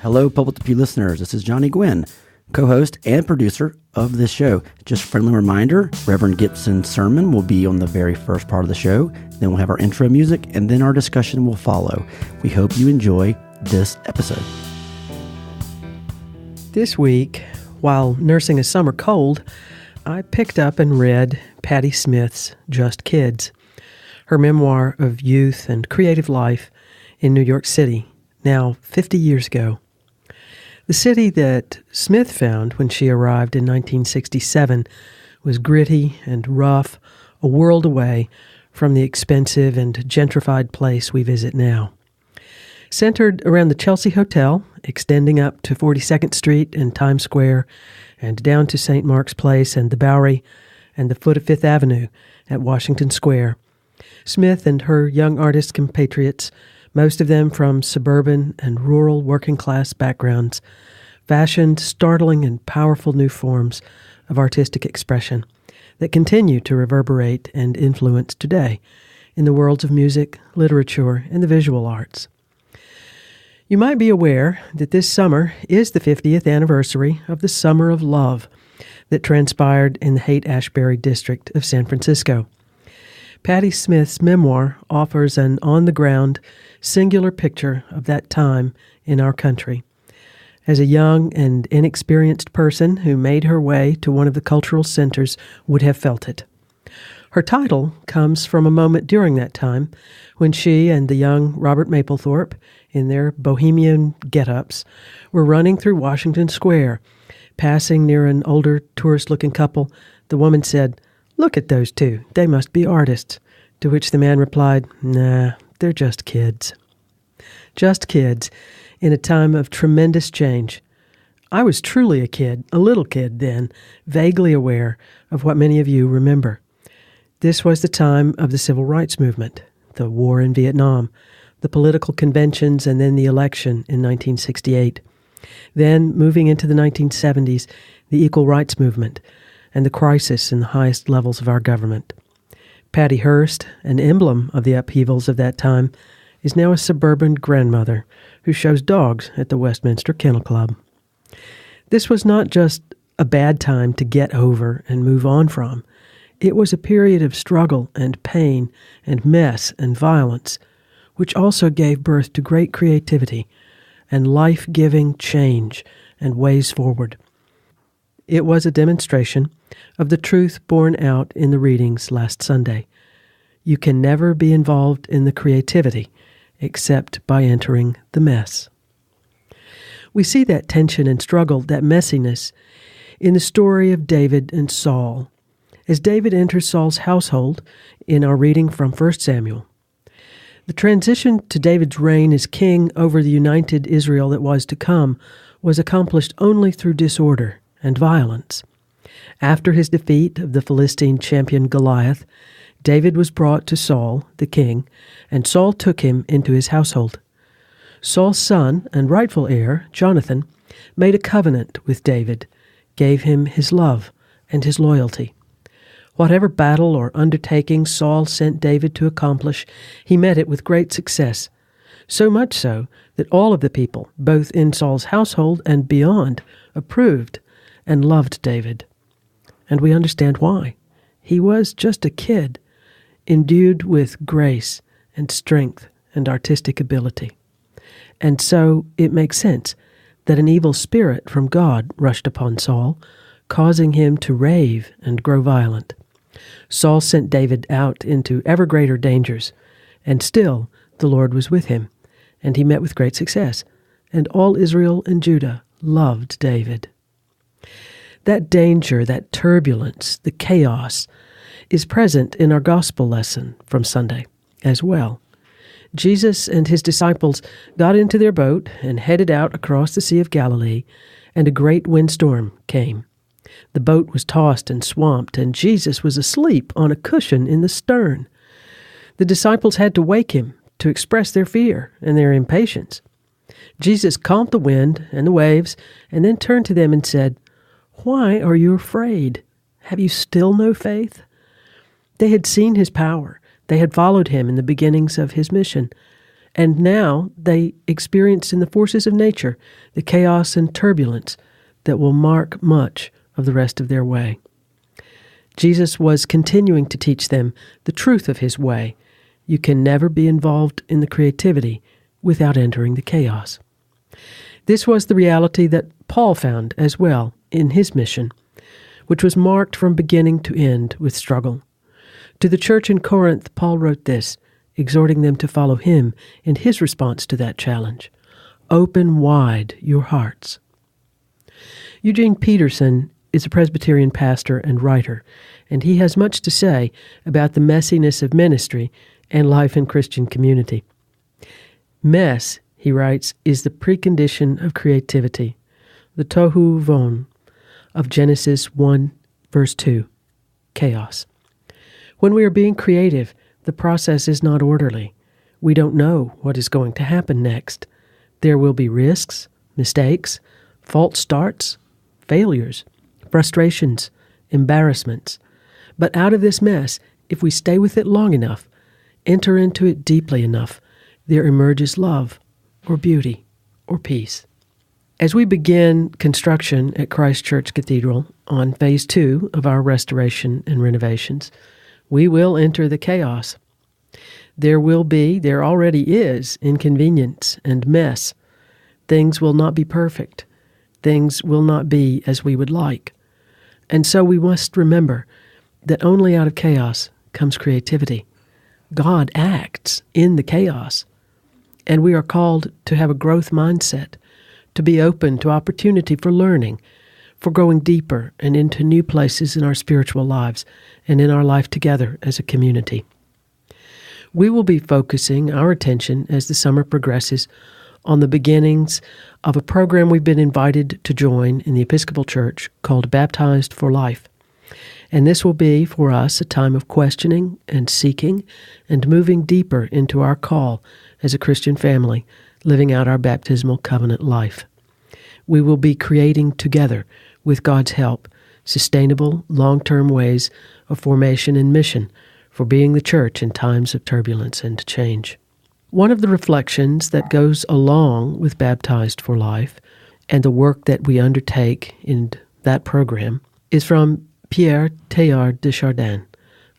Hello, Pulpit listeners. This is Johnny Gwynn, co-host and producer of this show. Just a friendly reminder, Reverend Gibson's sermon will be on the very first part of the show. Then we'll have our intro music, and then our discussion will follow. We hope you enjoy this episode. This week, while nursing a summer cold, I picked up and read Patti Smith's Just Kids, her memoir of youth and creative life in New York City, now 50 years ago. The city that Smith found when she arrived in 1967 was gritty and rough, a world away from the expensive and gentrified place we visit now. Centered around the Chelsea Hotel, extending up to 42nd Street and Times Square, and down to St. Mark's Place and the Bowery, and the foot of Fifth Avenue at Washington Square, Smith and her young artist compatriots, most of them from suburban and rural working-class backgrounds, fashioned startling and powerful new forms of artistic expression that continue to reverberate and influence today in the worlds of music, literature, and the visual arts. You might be aware that this summer is the 50th anniversary of the Summer of Love that transpired in the Haight-Ashbury district of San Francisco. Patti Smith's memoir offers an on-the-ground, singular picture of that time in our country. As a young and inexperienced person who made her way to one of the cultural centers would have felt it. Her title comes from a moment during that time when she and the young Robert Mapplethorpe, in their bohemian get-ups, were running through Washington Square. Passing near an older tourist-looking couple, the woman said, "Look at those two. They must be artists." To which the man replied, "Nah, they're just kids." Just kids in a time of tremendous change. I was truly a kid, a little kid then, vaguely aware of what many of you remember. This was the time of the Civil Rights Movement, the war in Vietnam, the political conventions, and then the election in 1968. Then, moving into the 1970s, the Equal Rights Movement, and the crisis in the highest levels of our government. Patty Hearst, an emblem of the upheavals of that time, is now a suburban grandmother who shows dogs at the Westminster Kennel Club. This was not just a bad time to get over and move on from. It was a period of struggle and pain and mess and violence, which also gave birth to great creativity and life-giving change and ways forward. It was a demonstration of the truth borne out in the readings last Sunday. You can never be involved in the creativity except by entering the mess. We see that tension and struggle, that messiness, in the story of David and Saul, as David enters Saul's household in our reading from 1 Samuel. The transition to David's reign as king over the united Israel that was to come was accomplished only through disorder and violence. After his defeat of the Philistine champion Goliath, David was brought to Saul, the king, and Saul took him into his household. Saul's son and rightful heir, Jonathan, made a covenant with David, gave him his love and his loyalty. Whatever battle or undertaking Saul sent David to accomplish, he met it with great success, so much so that all of the people, both in Saul's household and beyond, approved and loved David. And we understand why. He was just a kid, endued with grace and strength and artistic ability. And so it makes sense that an evil spirit from God rushed upon Saul, causing him to rave and grow violent. Saul sent David out into ever greater dangers, and still the Lord was with him, and he met with great success, and all Israel and Judah loved David. That danger, that turbulence, the chaos, is present in our gospel lesson from Sunday as well. Jesus and his disciples got into their boat and headed out across the Sea of Galilee, and a great windstorm came. The boat was tossed and swamped, and Jesus was asleep on a cushion in the stern. The disciples had to wake him to express their fear and their impatience. Jesus calmed the wind and the waves, and then turned to them and said, "Why are you afraid? Have you still no faith?" They had seen his power. They had followed him in the beginnings of his mission, And now they experience in the forces of nature the chaos and turbulence that will mark much of the rest of their way. Jesus was continuing to teach them the truth of his way. You can never be involved in the creativity without entering the chaos. This was the reality that Paul found as well in his mission, which was marked from beginning to end with struggle. To the church in Corinth, Paul wrote this, exhorting them to follow him in his response to that challenge. Open wide your hearts. Eugene Peterson is a Presbyterian pastor and writer, and he has much to say about the messiness of ministry and life in Christian community. Mess, he writes, is the precondition of creativity, the tohu von of Genesis 1, verse 2, chaos. When we are being creative, the process is not orderly. We don't know what is going to happen next. There will be risks, mistakes, false starts, failures, frustrations, embarrassments. But out of this mess, if we stay with it long enough, enter into it deeply enough, there emerges love, or beauty, or peace. As we begin construction at Christ Church Cathedral on Phase 2 of our restoration and renovations, we will enter the chaos. There already is, inconvenience and mess. Things will not be perfect. Things will not be as we would like. And so we must remember that only out of chaos comes creativity. God acts in the chaos. And we are called to have a growth mindset, to be open to opportunity for learning, for going deeper and into new places in our spiritual lives and in our life together as a community. We will be focusing our attention as the summer progresses on the beginnings of a program we've been invited to join in the Episcopal Church called Baptized for Life. And this will be for us a time of questioning and seeking and moving deeper into our call as a Christian family, living out our baptismal covenant life. We will be creating together, with God's help, sustainable, long-term ways of formation and mission for being the church in times of turbulence and change. One of the reflections that goes along with Baptized for Life and the work that we undertake in that program is from Pierre Teilhard de Chardin,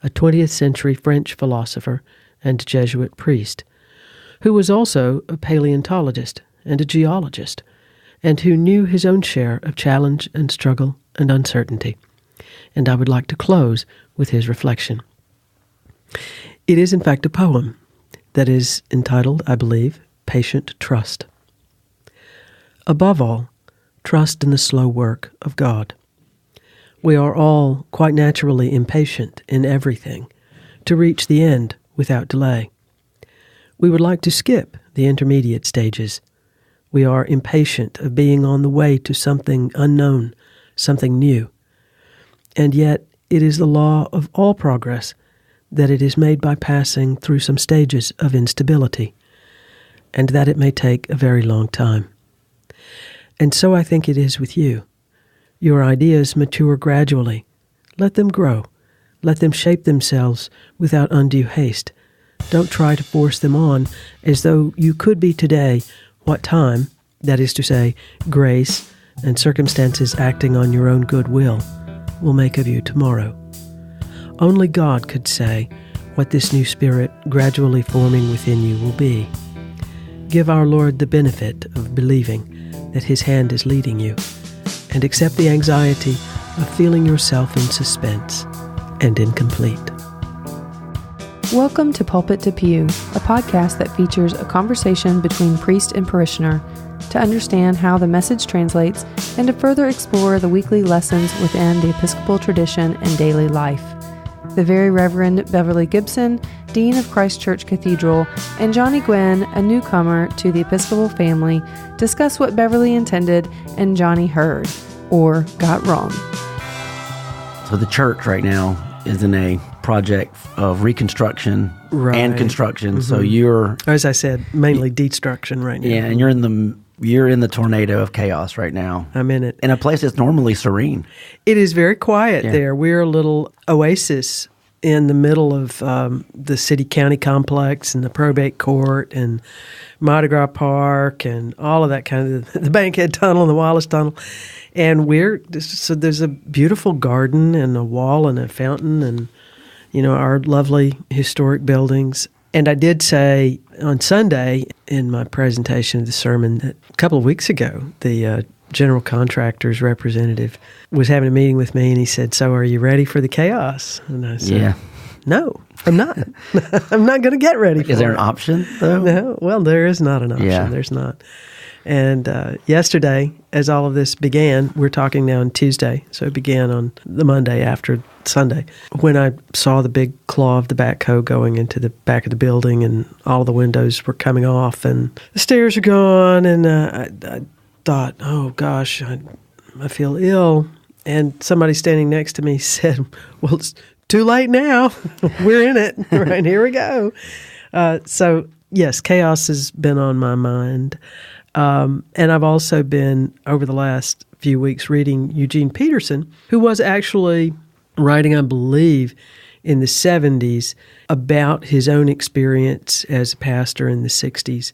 a 20th century French philosopher and Jesuit priest, who was also a paleontologist and a geologist, and who knew his own share of challenge and struggle and uncertainty. And I would like to close with his reflection. It is, in fact, a poem that is entitled, I believe, Patient Trust. Above all, trust in the slow work of God. We are all quite naturally impatient in everything, to reach the end without delay. We would like to skip the intermediate stages. We are impatient of being on the way to something unknown, something new. And yet, it is the law of all progress that it is made by passing through some stages of instability, and that it may take a very long time. And so I think it is with you. Your ideas mature gradually. Let them grow. Let them shape themselves without undue haste. Don't try to force them on as though you could be today what time, that is to say, grace and circumstances acting on your own good will make of you tomorrow. Only God could say what this new spirit gradually forming within you will be. Give our Lord the benefit of believing that His hand is leading you, and accept the anxiety of feeling yourself in suspense and incomplete. Welcome to Pulpit to Pew, a podcast that features a conversation between priest and parishioner to understand how the message translates and to further explore the weekly lessons within the Episcopal tradition and daily life. The Very Reverend Beverly Gibson, Dean of Christ Church Cathedral, and Johnny Gwynn, a newcomer to the Episcopal family, discuss what Beverly intended and Johnny heard, or got wrong. So the church right now is in a project of reconstruction and construction. Mm-hmm. So you're, as I said, mainly destruction right now. Yeah, and you're in the tornado of chaos right now. I'm in it. In a place that's normally serene. It is very quiet there. We're a little oasis in the middle of the city-county complex and the probate court and Mardi Gras Park and all of that kind of, the Bankhead Tunnel and the Wallace Tunnel. And so there's a beautiful garden and a wall and a fountain and, our lovely historic buildings. And I did say on Sunday in my presentation of the sermon that a couple of weeks ago, the general contractor's representative was having a meeting with me, and he said, "So are you ready for the chaos?" And I said, Yeah. "No, I'm not. I'm not going to get ready for it." Is there an option, though? No. Well, there is not an option. Yeah. There's not. And yesterday, as all of this began, we're talking now on Tuesday, so it began on the Monday after Sunday, when I saw the big claw of the backhoe going into the back of the building and all of the windows were coming off and the stairs are gone, and I thought, oh gosh, I feel ill. And somebody standing next to me said, "Well, it's too late now. We're in it. Right, here we go." So, yes, chaos has been on my mind. And I've also been, over the last few weeks, reading Eugene Peterson, who was actually writing, I believe, in the 70s about his own experience as a pastor in the 60s.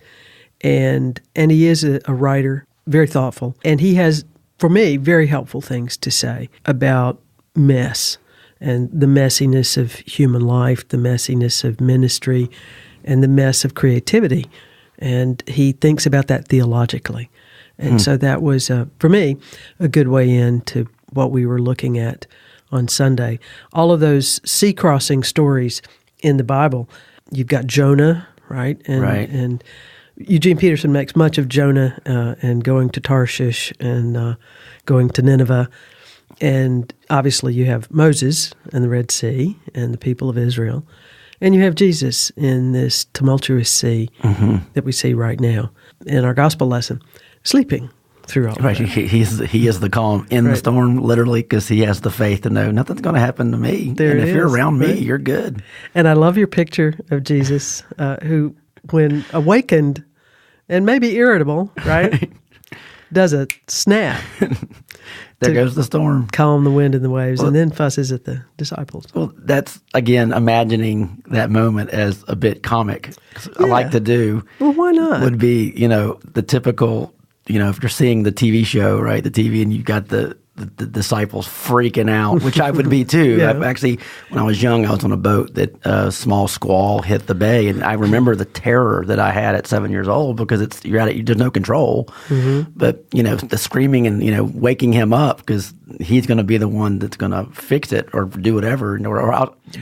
And he is a writer, very thoughtful. And he has, for me, very helpful things to say about mess and the messiness of human life, the messiness of ministry, and the mess of creativity. And he thinks about that theologically. And so that was, for me, a good way into what we were looking at on Sunday. All of those sea-crossing stories in the Bible. You've got Jonah, right? And Eugene Peterson makes much of Jonah and going to Tarshish and going to Nineveh. And obviously you have Moses and the Red Sea and the people of Israel. And you have Jesus in this tumultuous sea that we see right now in our gospel lesson, sleeping through all of that. He is the calm in the storm, literally, because he has the faith to know nothing's going to happen to me. And if you're around me, you're good. And I love your picture of Jesus, who, when awakened and maybe irritable, right, does a snap. There goes the storm. Calm the wind and the waves, and then fusses at the disciples. Well, that's, again, imagining that moment as a bit comic. I like to do. Well, why not? Would be, the typical, if you're seeing the TV show, right, the TV, and you've got the disciples freaking out, which I would be too. Yeah. Actually, when I was young, I was on a boat that a small squall hit the bay, and I remember the terror that I had at 7 years old because there's no control. But the screaming and waking him up because he's going to be the one that's going to fix it or do whatever.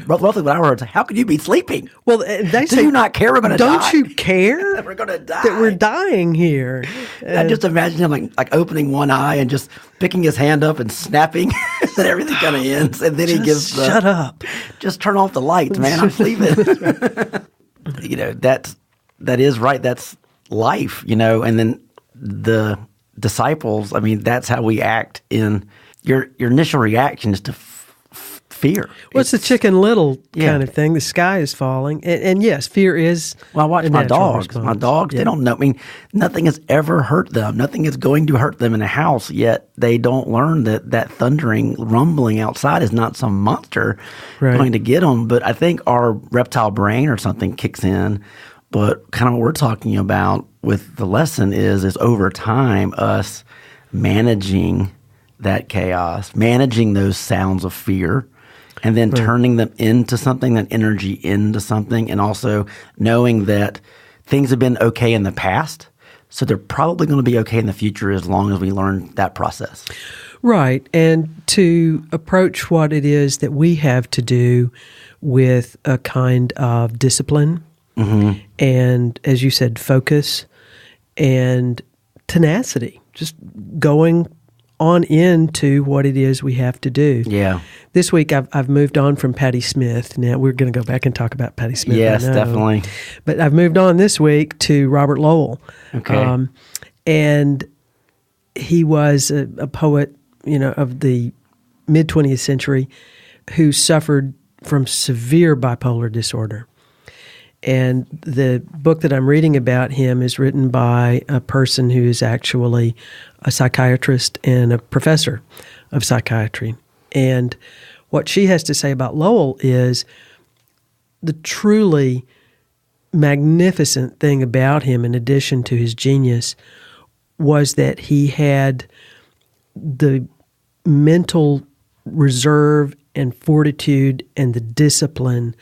Roughly what I heard is, how could you be sleeping? Well, they say, do you not care we're going to die? Don't you care that we're going to die? That we're dying here. I just imagine him like opening one eye and just picking his hand up and snapping, and everything kind of ends. And then he gives shut up. Just turn off the lights, man. I'm sleeping. That is right. That's life, And then the disciples. I mean, that's how we act. In your initial reaction is to fear. Well, it's the Chicken Little kind of thing. The sky is falling. And yes, fear is. Well, I watch my dogs. Response. My dogs, they don't know. I mean, nothing has ever hurt them. Nothing is going to hurt them in a house, yet they don't learn that thundering, rumbling outside is not some monster going to get them. But I think our reptile brain or something kicks in. But kind of what we're talking about with the lesson is over time, us managing that chaos, managing those sounds of fear, and then turning them into something, that energy into something, and also knowing that things have been okay in the past, so they're probably going to be okay in the future as long as we learn that process. Right, and to approach what it is that we have to do with a kind of discipline, and, as you said, focus and tenacity, just going on into what it is we have to do. Yeah. This week I've moved on from Patti Smith. Now we're going to go back and talk about Patti Smith. Yes, definitely. But I've moved on this week to Robert Lowell. Okay. And he was a poet, of the mid-20th century who suffered from severe bipolar disorder. And the book that I'm reading about him is written by a person who is actually a psychiatrist and a professor of psychiatry. And what she has to say about Lowell is the truly magnificent thing about him, in addition to his genius, was that he had the mental reserve and fortitude and the discipline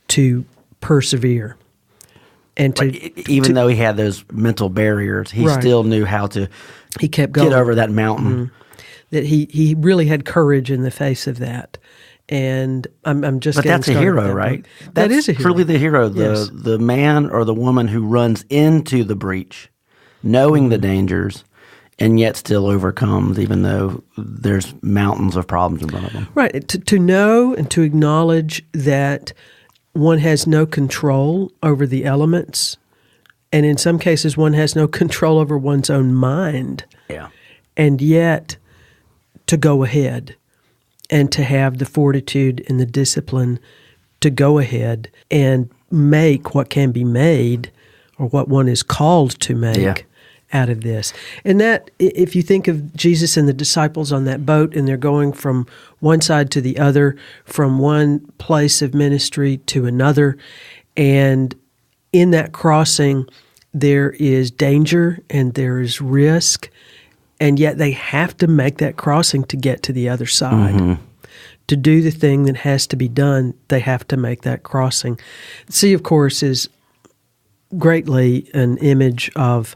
to persevere. And even though he had those mental barriers, he still knew how to he kept going. Get over that mountain. That he really had courage in the face of that. And I'm just But that's a hero, right? That is a hero. Truly the hero, the man or the woman who runs into the breach, knowing the dangers, and yet still overcomes, even though there's mountains of problems in front of them. Right. To know and to acknowledge that one has no control over the elements, and in some cases one has no control over one's own mind. Yeah. And yet to go ahead and to have the fortitude and the discipline to go ahead and make what can be made, or what one is called to make, out of this. And that, if you think of Jesus and the disciples on that boat, and they're going from one side to the other, from one place of ministry to another, and in that crossing there is danger and there is risk, and yet they have to make that crossing to get to the other side. Mm-hmm. To do the thing that has to be done, they have to make that crossing. The sea, of course, is greatly an image of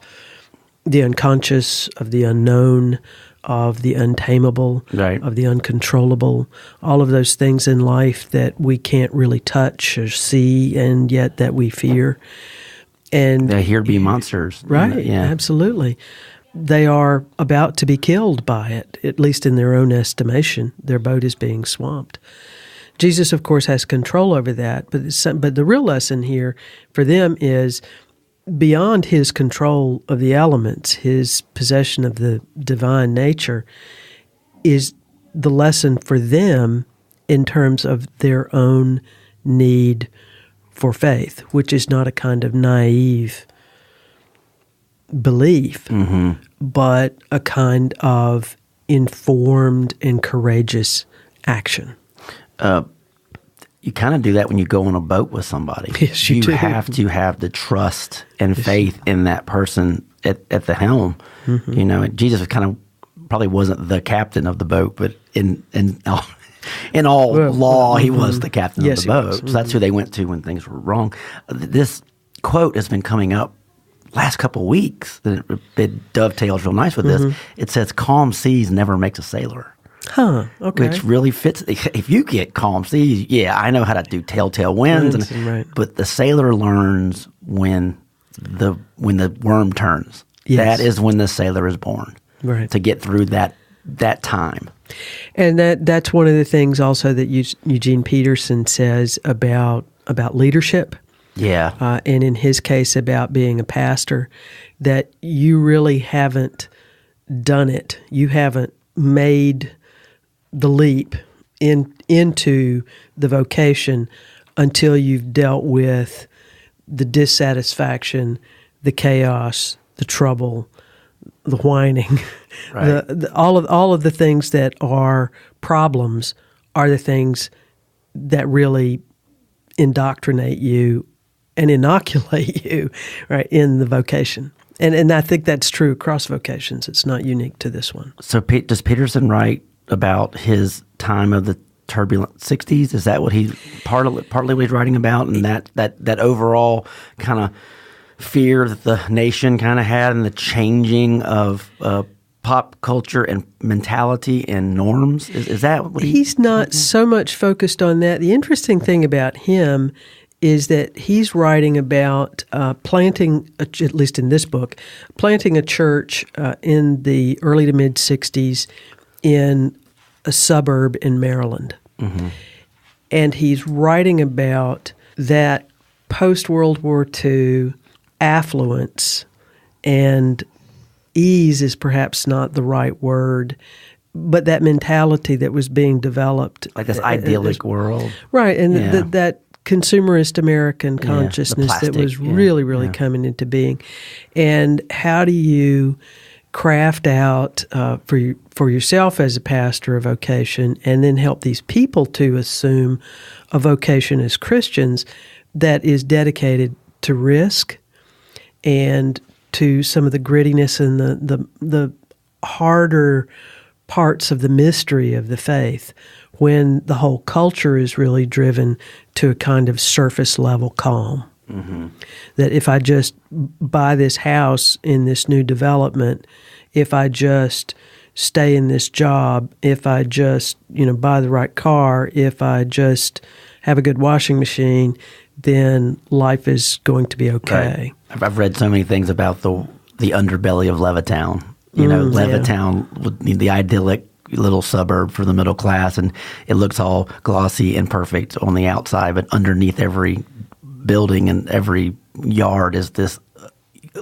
the unconscious, of the unknown, of the untamable, of the uncontrollable, all of those things in life that we can't really touch or see, and yet that we fear. And they here be monsters. Right, absolutely. They are about to be killed by it, at least in their own estimation. Their boat is being swamped. Jesus, of course, has control over that, but the real lesson here for them is beyond his control of the elements, his possession of the divine nature, is the lesson for them in terms of their own need for faith, which is not a kind of naive belief, but a kind of informed and courageous action. You kind of do that when you go on a boat with somebody. Yes, you do. Have to have the trust and faith in that person at the helm. Mm-hmm. You know, Jesus probably wasn't the captain of the boat, but in all law, he was the captain of the boat. So that's who they went to when things were wrong. This quote has been coming up last couple of weeks. It dovetails real nice with this. It says, "Calm seas never makes a sailor." Huh, okay. Which really fits. If you get calm seas, I know how to do telltale winds. But the sailor learns when the worm turns. Yes. That is when the sailor is born. Right. To get through that time. And that's one of the things also that Eugene Peterson says about leadership. Yeah. And in his case about being a pastor, that you really haven't done it. You haven't made the leap into the vocation until you've dealt with the dissatisfaction, the chaos, the trouble, the whining, right. all of the things that are problems are the things that really indoctrinate you and inoculate you, right, in the vocation. And I think that's true across vocations. It's not unique to this one. So does Peterson write about his time of the turbulent 60s? Is that what he partly what he's writing about, and that overall kind of fear that the nation kind of had, and the changing of pop culture and mentality and norms? Is that what he's not so much focused on that? The interesting thing about him is that he's writing about planting, at least in this book, planting a church in the early to mid 60s in a suburb in Maryland. Mm-hmm. And he's writing about that post-World War II affluence, and ease is perhaps not the right word, but that mentality that was being developed. Like this idyllic world. Right, and that consumerist American consciousness that was really coming into being. And how do you craft out for yourself as a pastor a vocation, and then help these people to assume a vocation as Christians that is dedicated to risk and to some of the grittiness and the harder parts of the mystery of the faith, when the whole culture is really driven to a kind of surface level calm. Mm-hmm. That if I just buy this house in this new development, if I just stay in this job, if I just buy the right car, if I just have a good washing machine, then life is going to be okay. Right. I've read so many things about the underbelly of Levittown. Levittown, the idyllic little suburb for the middle class, and it looks all glossy and perfect on the outside, but underneath every building and every yard is this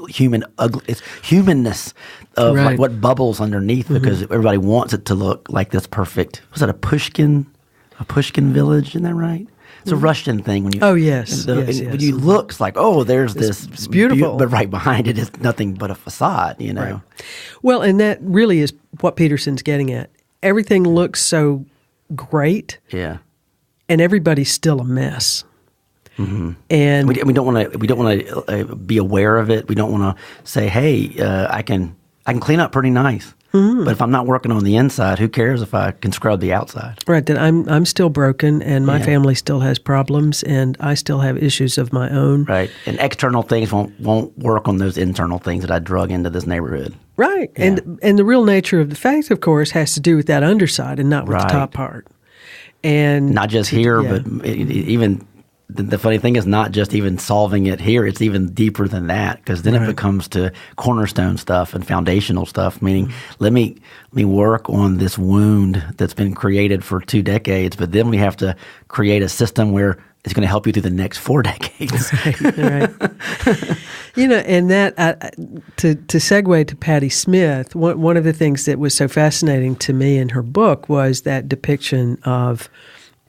humanness of like what bubbles underneath, because everybody wants it to look like this perfect. Was that a Pushkin village? Isn't that right? It's a Russian thing. When you when you look, it's like, there's this. It's beautiful, but right behind it is nothing but a facade. Right. Well, and that really is what Peterson's getting at. Everything looks so great, and everybody's still a mess. Mm-hmm. And we don't want to be aware of it. We don't want to say, "Hey, I can clean up pretty nice." Mm-hmm. But if I'm not working on the inside, who cares if I can scrub the outside? Right. That I'm still broken, and my family still has problems, and I still have issues of my own. Right. And external things won't work on those internal things that I drug into this neighborhood. Right. Yeah. And the real nature of the faith, of course, has to do with that underside and not with the top part. And not just here, but even. The funny thing is not just even solving it here, it's even deeper than that, because then it becomes to cornerstone stuff and foundational stuff, meaning let me work on this wound that's been created for 2 decades, but then we have to create a system where it's going to help you through the next 4 decades. Right. And that, to segue to Patti Smith, one of the things that was so fascinating to me in her book was that depiction of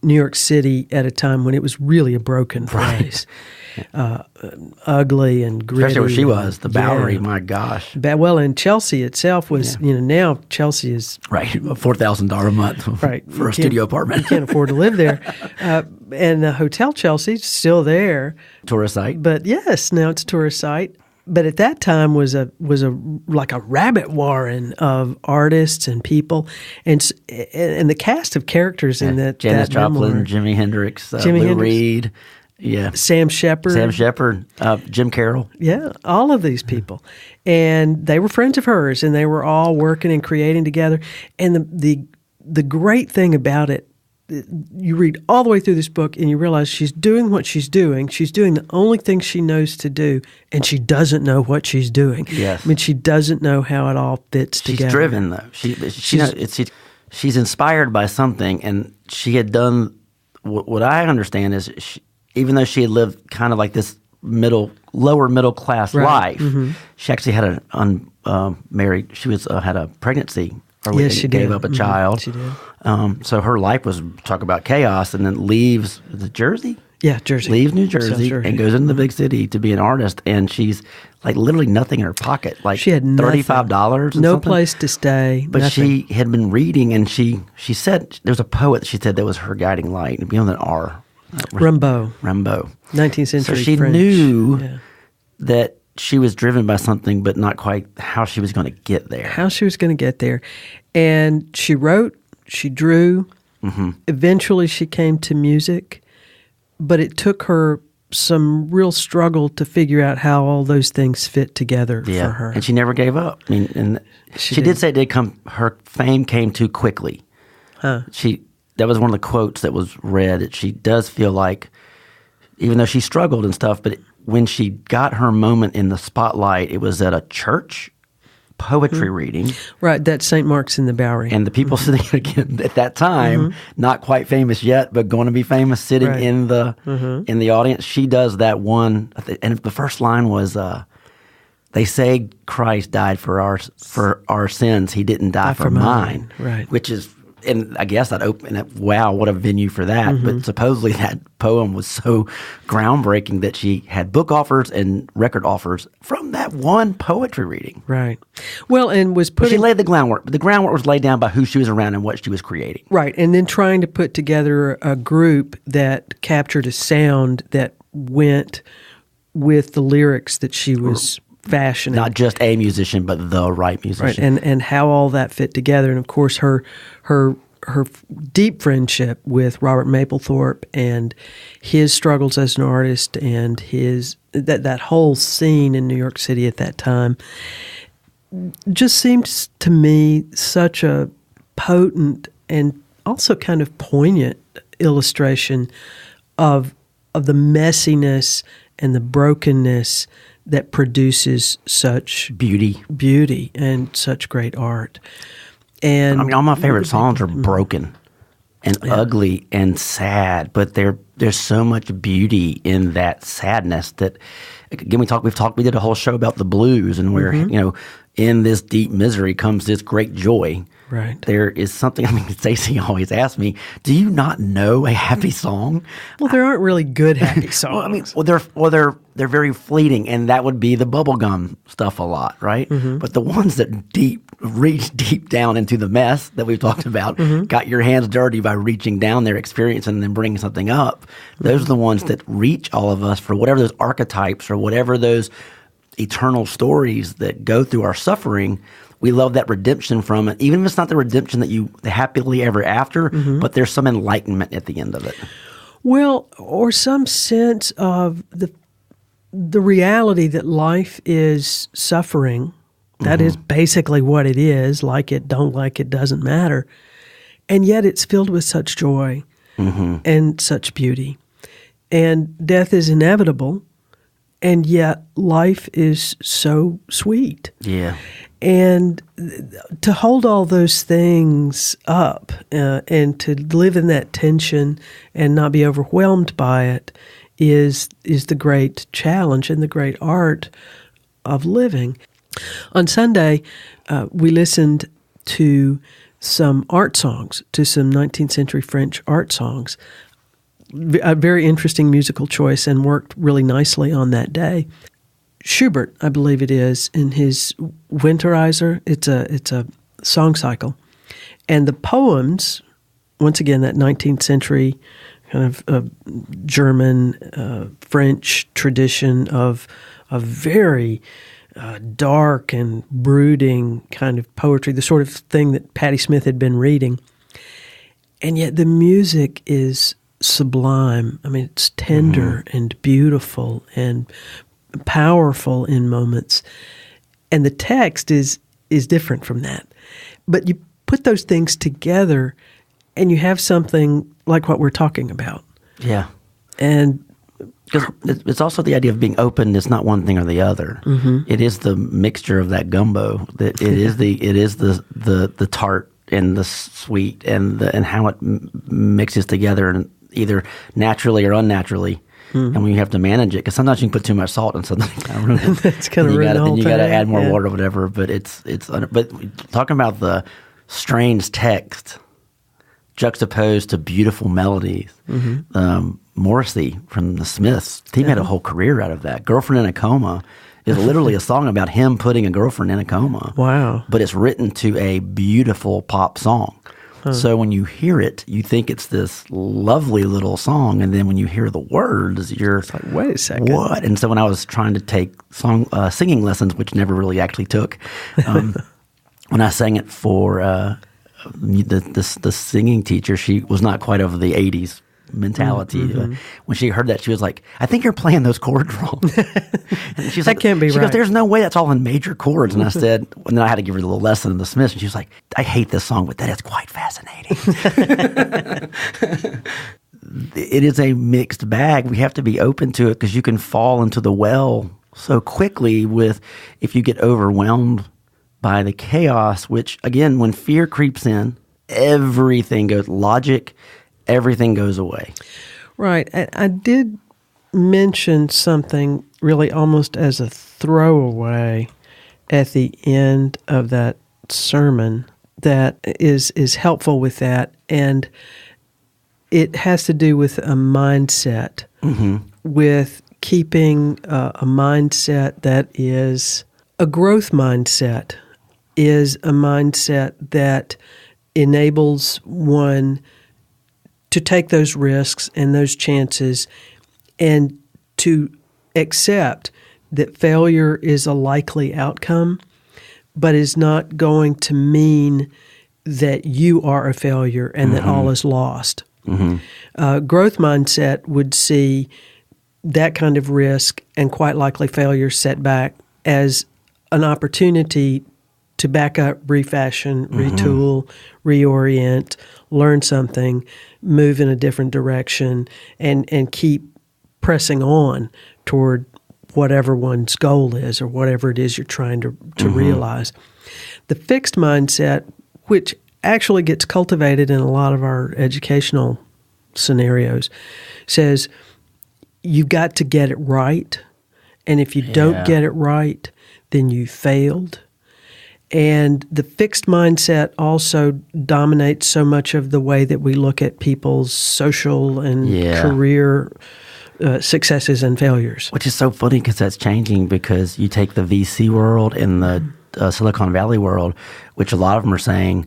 New York City at a time when it was really a broken place, ugly and gritty. Especially where she was, the Bowery. My gosh. Well, and Chelsea itself was, now Chelsea is $4,000 a month, for a studio apartment. You can't afford to live there, and the Hotel Chelsea's still there, tourist site. But yes, now it's a tourist site. But at that time was like a rabbit warren of artists and people, and the cast of characters in that. Janis that Joplin, memoir. Jimi Hendrix, Lou Reed, Sam Shepard, Jim Carroll, all of these people, and they were friends of hers, and they were all working and creating together. And the great thing about it, you read all the way through this book and you realize she's doing what she's doing. She's doing the only thing she knows to do, and she doesn't know what she's doing. Yes. I mean, she doesn't know how it all fits together. She's driven, though. She's inspired by something, and she had done what I understand is even though she had lived kind of like this lower middle class life, she actually had an unmarried. She had a pregnancy. She gave up a child. She did. So her life was, talk about chaos, and then leaves Jersey? Yeah, Jersey. Leaves New Jersey and goes into the big city to be an artist, and she's like literally nothing in her pocket. Like she had $35 no place to stay. But nothing. She had been reading, and she said, there's a poet she said that was her guiding light. It'd be on an R. Rimbaud. 19th century So she French. knew that she was driven by something, but not quite how she was going to get there. And she wrote, she drew. Mm-hmm. Eventually she came to music, but it took her some real struggle to figure out how all those things fit together for her. And she never gave up. I mean, and she did say it did come. Her fame came too quickly. Huh. That was one of the quotes that was read. That she does feel like, even though she struggled and stuff, but when she got her moment in the spotlight, it was at a church poetry reading. Right, that's St. Mark's in the Bowery. And the people sitting again at that time, not quite famous yet, but going to be famous, sitting in the audience. She does that one, and the first line was, "They say Christ died for our sins. He didn't die for mine." Right, which is and I guess that opened, wow, what a venue for that. Mm-hmm. But supposedly that poem was so groundbreaking that she had book offers and record offers from that one poetry reading. Right. Well, and was putting... She laid the groundwork, but the groundwork was laid down by who she was around and what she was creating. Right, and then trying to put together a group that captured a sound that went with the lyrics that she was fashioning. Not just a musician, but the right musician. Right, and how all that fit together. And of course, her deep friendship with Robert Mapplethorpe and his struggles as an artist and his that whole scene in New York City at that time just seems to me such a potent and also kind of poignant illustration of the messiness and the brokenness that produces such beauty and such great art. And I mean, all my favorite songs are broken and ugly and sad, but there's so much beauty in that sadness that, again, we did a whole show about the blues and where, in this deep misery comes this great joy. Right. There is something, I mean, Stacey always asks me, do you not know a happy song? Well, there aren't really good happy songs. They're very fleeting, and that would be the bubblegum stuff a lot, right? Mm-hmm. But the ones that reach deep down into the mess that we've talked about, got your hands dirty by reaching down there, experiencing, and then bringing something up, those are the ones that reach all of us for whatever those archetypes or whatever those eternal stories that go through our suffering. We love that redemption from it, even if it's not the redemption that the happily ever after, but there's some enlightenment at the end of it. Well, or some sense of the reality that life is suffering. That is basically what it is. Like it, don't like it, doesn't matter. And yet it's filled with such joy and such beauty. And death is inevitable, and yet life is so sweet. Yeah. And to hold all those things up and to live in that tension and not be overwhelmed by it is the great challenge and the great art of living. On Sunday, we listened to some art songs, to some 19th century French art songs. A very interesting musical choice and worked really nicely on that day. Schubert, I believe it is, in his Winterizer, it's a song cycle. And the poems, once again, that 19th century kind of German, French tradition of very dark and brooding kind of poetry, the sort of thing that Patti Smith had been reading. And yet the music is sublime. I mean, it's tender and beautiful and powerful in moments, and the text is different from that. But you put those things together, and you have something like what we're talking about. Yeah, and because it's also the idea of being open. It's not one thing or the other. It is the mixture of that gumbo. That it is the tart and the sweet and how it mixes together, and either naturally or unnaturally. And when you have to manage it, because sometimes you can put too much salt and something kind of ruin it. That's kind of ruin the whole thing. You got to add more water or whatever. But but talking about the strange text juxtaposed to beautiful melodies. Morrissey from the Smiths, he made a whole career out of that. Girlfriend in a Coma is literally a song about him putting a girlfriend in a coma. Wow. But it's written to a beautiful pop song. So when you hear it, you think it's this lovely little song, and then when you hear the words, you're like, wait a second, what? And so when I was trying to take singing lessons, which never really actually took, when I sang it for the singing teacher, she was not quite of the 80s mentality. When she heard that, she was like, I think you're playing those chords wrong. And she's like, can't be she right. goes, there's no way that's all in major chords. And I said, and then I had to give her the little lesson in the Smiths, and she was like, I hate this song, but that is quite fascinating. It is a mixed bag. We have to be open to it, because you can fall into the well so quickly if you get overwhelmed by the chaos, which, again, when fear creeps in, everything goes logic. Everything goes away. Right. I did mention something really almost as a throwaway at the end of that sermon that is helpful with that, and it has to do with a mindset, with keeping a mindset that is a growth mindset, is a mindset that enables one to take those risks and those chances and to accept that failure is a likely outcome, but is not going to mean that you are a failure and that all is lost. Growth mindset would see that kind of risk and quite likely failure setback as an opportunity to back up, refashion, retool, reorient, learn something, move in a different direction, and keep pressing on toward whatever one's goal is or whatever it is you're trying to realize. The fixed mindset, which actually gets cultivated in a lot of our educational scenarios, says you've got to get it right, and if you don't get it right, then you failed. And the fixed mindset also dominates so much of the way that we look at people's social and career successes and failures. Which is so funny because that's changing, because you take the VC world and the Silicon Valley world, which a lot of them are saying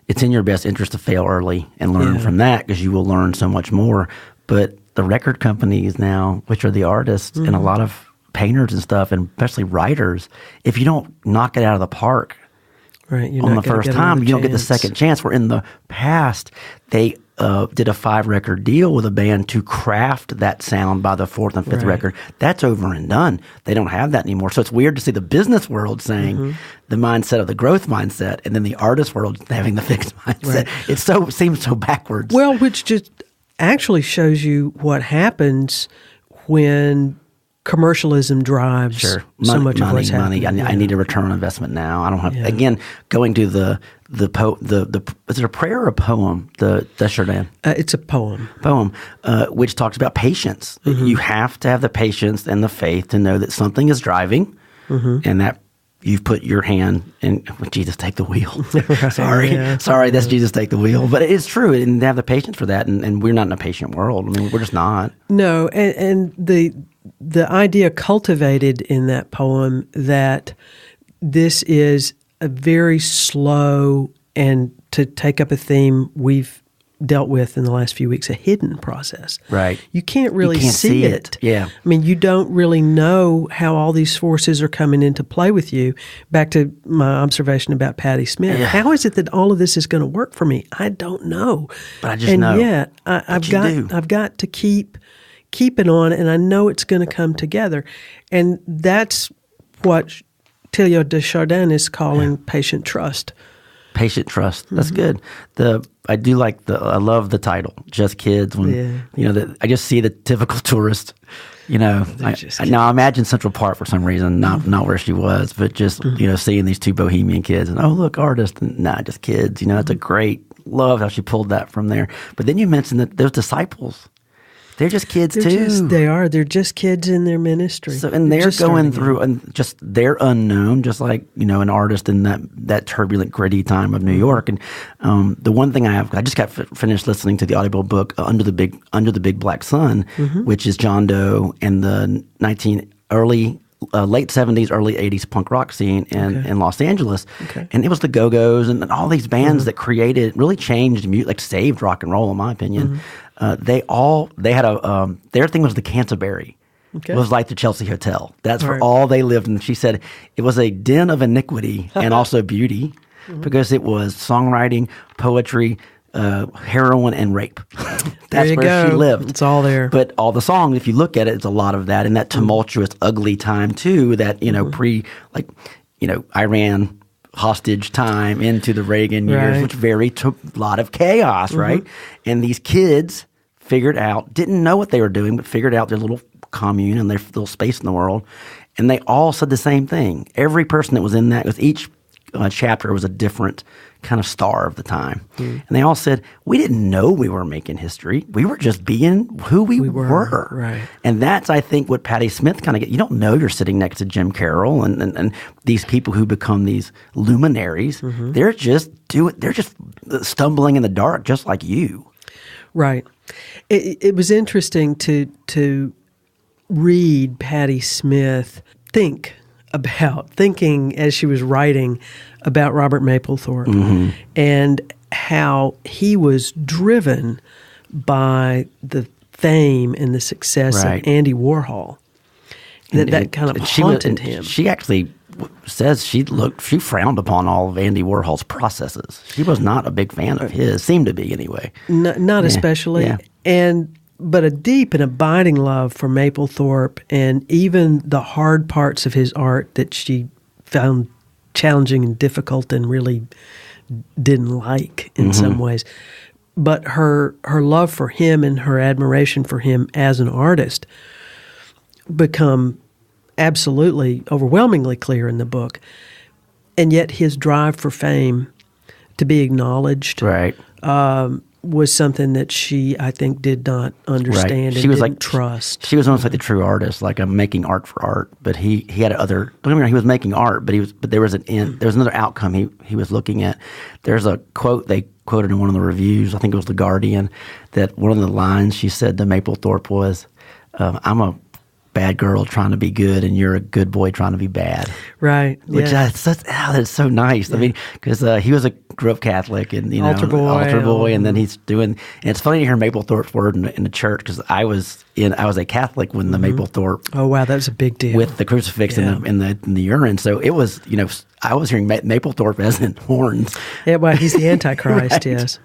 it's in your best interest to fail early and learn from that, because you will learn so much more. But the record companies now, which are the artists and a lot of painters and stuff, and especially writers, if you don't knock it out of the park on the first time, you don't get the second chance. Where in the past, they did a 5-record deal with a band to craft that sound by the 4th and 5th record. That's over and done. They don't have that anymore. So it's weird to see the business world saying the mindset of the growth mindset, and then the artist world having the fixed mindset. It seems so backwards. Well, which just actually shows you what happens when commercialism drives so much of what's happening. I need a return on investment now. I don't have again going to the is it a prayer or a poem? The Chardin. It's a poem. Which talks about patience. You have to have the patience and the faith to know that something is driving, and that you've put your hand in. Jesus, take the wheel. Sorry, that's Jesus, take the wheel. But it's true, and they have the patience for that. And we're not in a patient world. I mean, we're just not. No, and the idea cultivated in that poem that this is a very slow, and to take up a theme we've dealt with in the last few weeks, a hidden process. Right. You can't really see it. Yeah. I mean, you don't really know how all these forces are coming into play with you. Back to my observation about Patti Smith. How is it that all of this is going to work for me? I don't know. But I just know. And yet, I've got to keep it on, and I know it's going to come together. And that's what Teilhard de Chardin is calling patient trust. Patient trust. That's good. I love the title, Just Kids. When I just see the typical tourist. Now I imagine Central Park for some reason, not where she was, but just seeing these two bohemian kids and look, artists, and just kids. It's a great love how she pulled that from there. But then you mentioned that those disciples. They're just kids too. They're just kids in their ministry. So, and they're going through, and just they're unknown, just like an artist in that turbulent, gritty time of New York. And the one thing I just got finished listening to the audible book Under the Big Black Sun, which is John Doe and the late 70s, early 80s punk rock scene in Los Angeles. And it was the Go-Go's and all these bands that really changed music, like saved rock and roll, in my opinion. They had their thing was the Canterbury. It was like the Chelsea Hotel. That's where all they lived. And she said it was a den of iniquity and also beauty, because it was songwriting, poetry, heroin, and rape. That's where she lived. It's all there. But all the songs, if you look at it, it's a lot of that in that tumultuous, ugly time too. That Iran hostage time into the Reagan years, which took a lot of chaos, right? And these kids didn't know what they were doing, but figured out their little commune and their little space in the world. And they all said the same thing. Every person that was in that, with each chapter was a different kind of star of the time. And they all said, we didn't know we were making history. We were just being who we were. Right. And that's, I think, what Patti Smith kind of gets. You don't know you're sitting next to Jim Carroll and these people who become these luminaries. They're just they're just stumbling in the dark, just like you. Right. It was interesting to read Patti Smith thinking as she was writing about Robert Mapplethorpe and how he was driven by the fame and the success of Andy Warhol. That kind of haunted him. She actually says she frowned upon all of Andy Warhol's processes. She was not a big fan of his, seemed to be anyway. Not especially. Yeah. But a deep and abiding love for Mapplethorpe and even the hard parts of his art that she found challenging and difficult and really didn't like in some ways. But her love for him and her admiration for him as an artist become absolutely, overwhelmingly clear in the book. And yet his drive for fame, to be acknowledged, was something that she, I think, did not understand and didn't trust. She was almost like the true artist, like I'm making art for art. But he had other. Don't get me wrong, he was making art, but there was an end. There was another outcome he was looking at. There's a quote they quoted in one of the reviews. I think it was The Guardian. That one of the lines she said to Mapplethorpe was, "I'm a bad girl trying to be good, and you're a good boy trying to be bad." Right. Which that's so nice. Yeah. I mean, because he grew up Catholic and altar boy, and then he's doing. And it's funny to hear Mapplethorpe's word in the church because I was a Catholic when the Mapplethorpe. Oh wow, that was a big deal with the crucifix in the urine. So it was I was hearing Mapplethorpe as in horns. Yeah, well, he's the Antichrist. Right. Yes,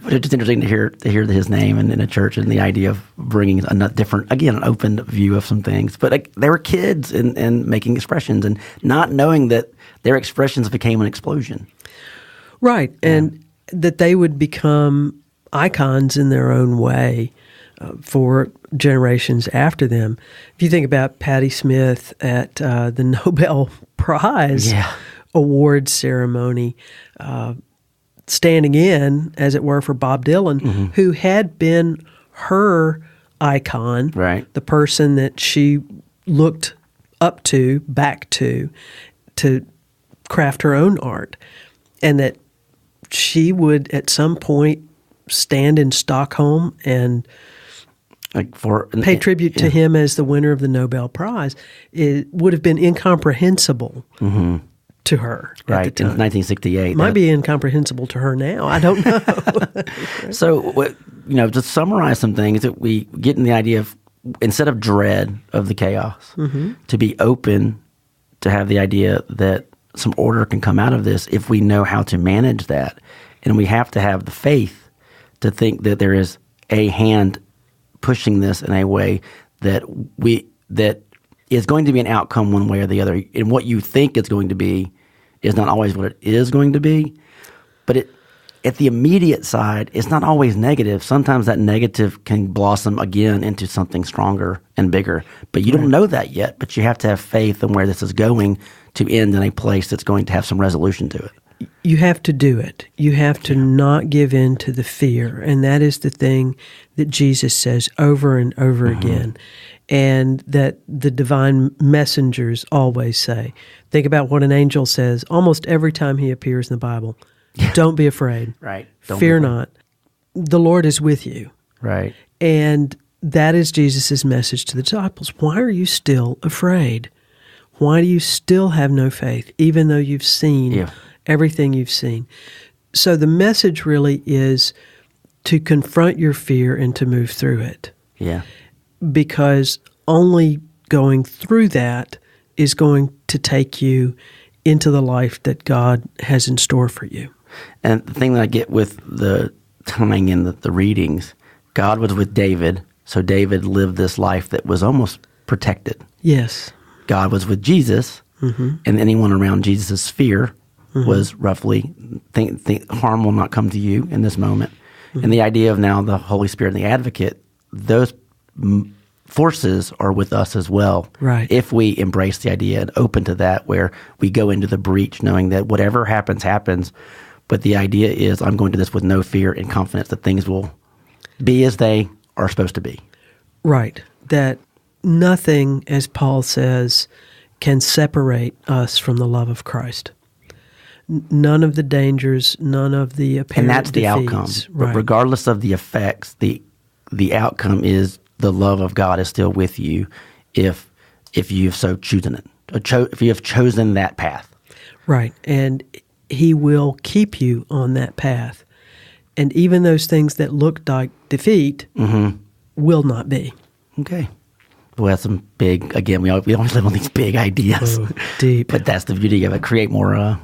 but it's just interesting to hear his name in a church and the idea of bringing a different, again, an open view of some things. But they were kids and making expressions and not knowing that their expressions became an explosion. Right, and that they would become icons in their own way for generations after them. If you think about Patti Smith at the Nobel Prize award ceremony, standing in, as it were, for Bob Dylan, who had been her icon, the person that she looked up to, back to craft her own art, and that she would at some point stand in Stockholm and pay tribute to him as the winner of the Nobel Prize. It would have been incomprehensible to her at the time. In 1968. It might be incomprehensible to her now. I don't know. So, to summarize some things, that we get in the idea of, instead of dread of the chaos, to be open, to have the idea that some order can come out of this if we know how to manage that. And we have to have the faith to think that there is a hand pushing this in a way that is going to be an outcome one way or the other. And what you think it's going to be is not always what it is going to be. But at the immediate side, it's not always negative. Sometimes that negative can blossom again into something stronger and bigger. But you don't know that yet. But you have to have faith in where this is going to end in a place that's going to have some resolution to it. You have to do it. You have to not give in to the fear. And that is the thing that Jesus says over and over again. And that the divine messengers always say. Think about what an angel says almost every time he appears in the Bible. Don't be afraid. Fear not. The Lord is with you. Right. And that is Jesus' message to the disciples. Why are you still afraid? Why do you still have no faith, even though you've seen everything you've seen? So the message really is to confront your fear and to move through it. Yeah. Because only going through that is going to take you into the life that God has in store for you. And the thing that I get with the tying in the readings, God was with David, so David lived this life that was almost protected. Yes. God was with Jesus, and anyone around Jesus' sphere was roughly, think harm will not come to you in this moment. And the idea of now the Holy Spirit and the Advocate, those forces are with us as well. Right. If we embrace the idea and open to that, where we go into the breach knowing that whatever happens, happens. But the idea is I'm going to this with no fear and confidence that things will be as they are supposed to be. Right. That nothing, as Paul says, can separate us from the love of Christ. none of the dangers, none of the apparent And that's the defeats. outcome. Right. But regardless of the effects, the outcome is the love of God is still with you if you've so chosen it, if you have chosen that path. Right. And he will keep you on that path. And even those things that look like defeat will not be. Okay. Well, that's some big, again, we always live on these big ideas. Oh, deep. But that's the beauty of it. Create more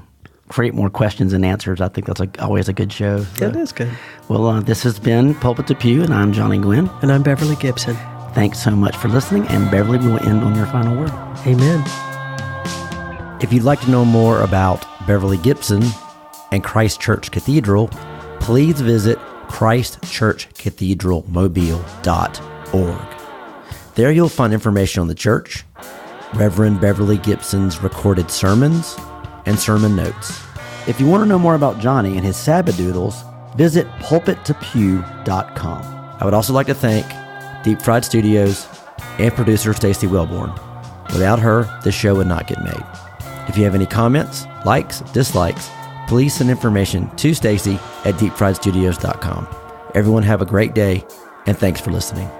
questions and answers. I think that's always a good show. So. It is good. Well, this has been Pulpit to Pew, and I'm Johnny Gwynn. And I'm Beverly Gibson. Thanks so much for listening, and Beverly, we will end on your final word. Amen. If you'd like to know more about Beverly Gibson and Christ Church Cathedral, please visit christchurchcathedralmobile.org. There you'll find information on the church, Reverend Beverly Gibson's recorded sermons, and sermon notes. If you want to know more about Johnny and his Sabbadoodles, visit pulpittopew.com. I would also like to thank Deep Fried Studios and producer Stacey Wellborn. Without her, this show would not get made. If you have any comments, likes, dislikes, please send information to Stacey at deepfriedstudios.com. Everyone have a great day, and thanks for listening.